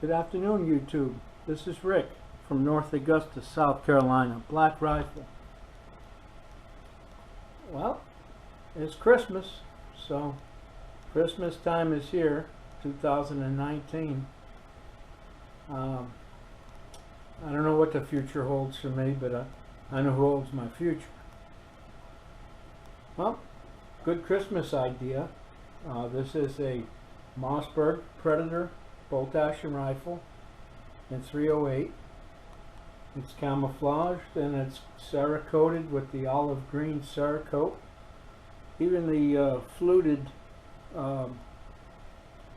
Good afternoon, YouTube. This is Rick from North Augusta, South Carolina. Black Rifle. Well, it's Christmas, so Christmas time is here, 2019. I don't know what the future holds for me, but I know who holds my future. Well, good Christmas idea. This is a Mossberg Predator bolt-action rifle in .308. It's camouflaged and it's Cerakoted with the olive green Cerakote. Even the fluted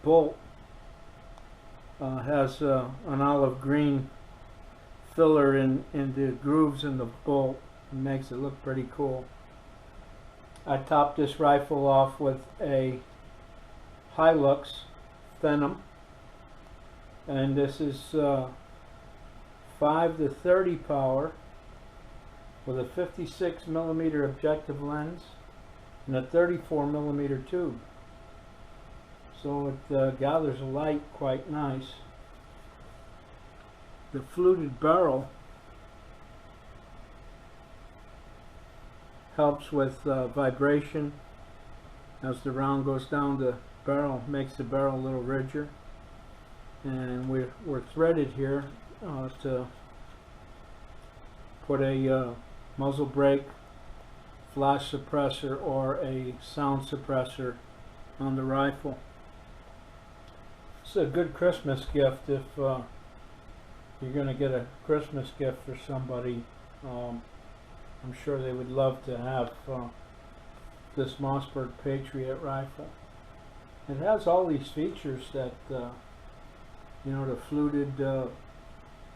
bolt has an olive green filler in the grooves in the bolt. It makes it look pretty cool. I topped this rifle off with a Hilux Phenom, and this is 5 to 30 power with a 56mm objective lens and a 34mm tube, so it gathers a light quite nice. The fluted barrel helps with vibration as the round goes down the barrel, makes the barrel a little ridger. And we're threaded here to put a muzzle brake, flash suppressor, or a sound suppressor on the rifle. It's a good Christmas gift if you're going to get a Christmas gift for somebody. I'm sure they would love to have this Mossberg Patriot rifle. It has all these features that you know, the fluted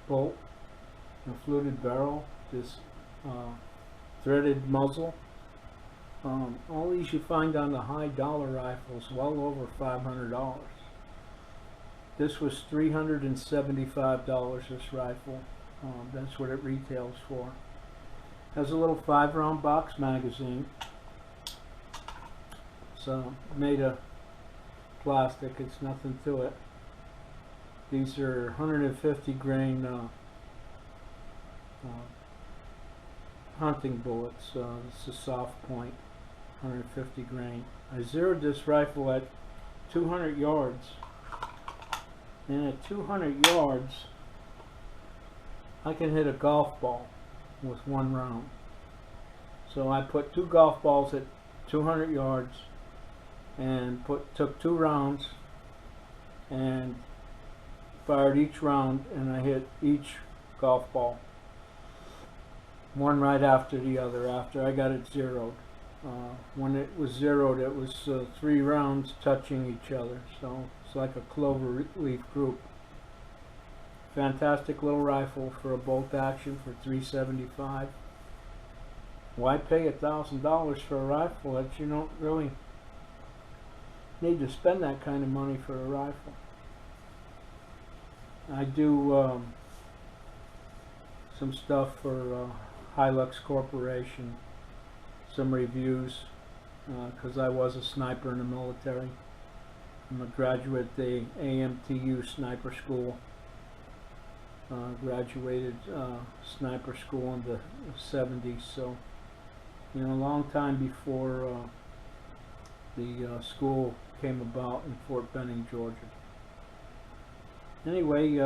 bolt, the fluted barrel, this threaded muzzle. All these you find on the high dollar rifles, well over $500. This was $375, this rifle. That's what it retails for. Has a little 5-round box magazine. So made of plastic, it's nothing to it. These are 150 grain hunting bullets. It's a soft point, 150 grain. I zeroed this rifle at 200 yards, and at 200 yards I can hit a golf ball with one round. So I put 2 golf balls at 200 yards and took 2 rounds and fired each round, and I hit each golf ball, one right after the other, after I got it zeroed. When it was zeroed, it was 3 rounds touching each other, so it's like a clover leaf group. Fantastic little rifle for a bolt action for $375. Why pay $1,000 for a rifle that you don't really need to spend that kind of money for a rifle? I do some stuff for Hilux Corporation, some reviews, because I was a sniper in the military. I'm a graduate of the AMTU Sniper School. Graduated sniper school in the 70s, so you know, a long time before the school came about in Fort Benning, Georgia. Anyway,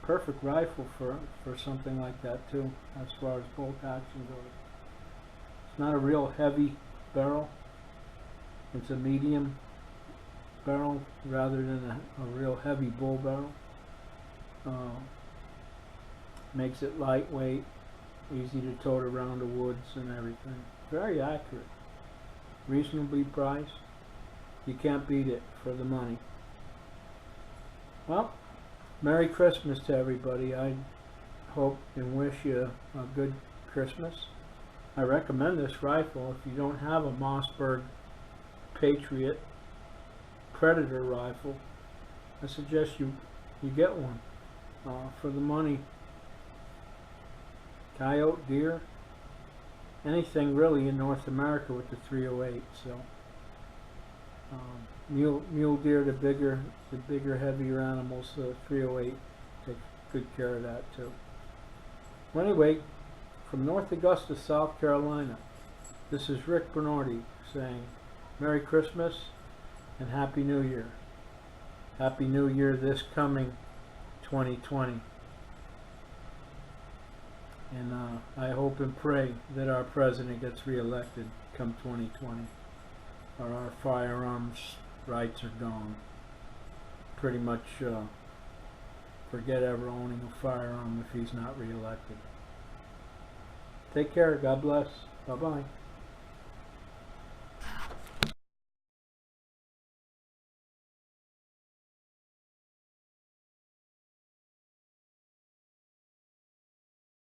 perfect rifle for something like that too, as far as bolt action goes. It's not a real heavy barrel. It's a medium barrel rather than a real heavy bull barrel. Makes it lightweight, easy to tote around the woods and everything. Very accurate, reasonably priced. You can't beat it for the money. Well, Merry Christmas to everybody. I hope and wish you a good Christmas. I recommend this rifle if you don't have a Mossberg Patriot Predator rifle. I suggest you get one for the money. Coyote, deer, anything really in North America with the .308. So Mule deer, the bigger, heavier animals. 308 takes good care of that too. Well, anyway, from North Augusta, South Carolina, this is Rick Bernardi saying Merry Christmas and Happy New Year. Happy New Year this coming 2020. And I hope and pray that our president gets reelected come 2020, or our firearms rights are gone. Pretty much forget ever owning a firearm if he's not reelected. Take care. God bless. Bye-bye.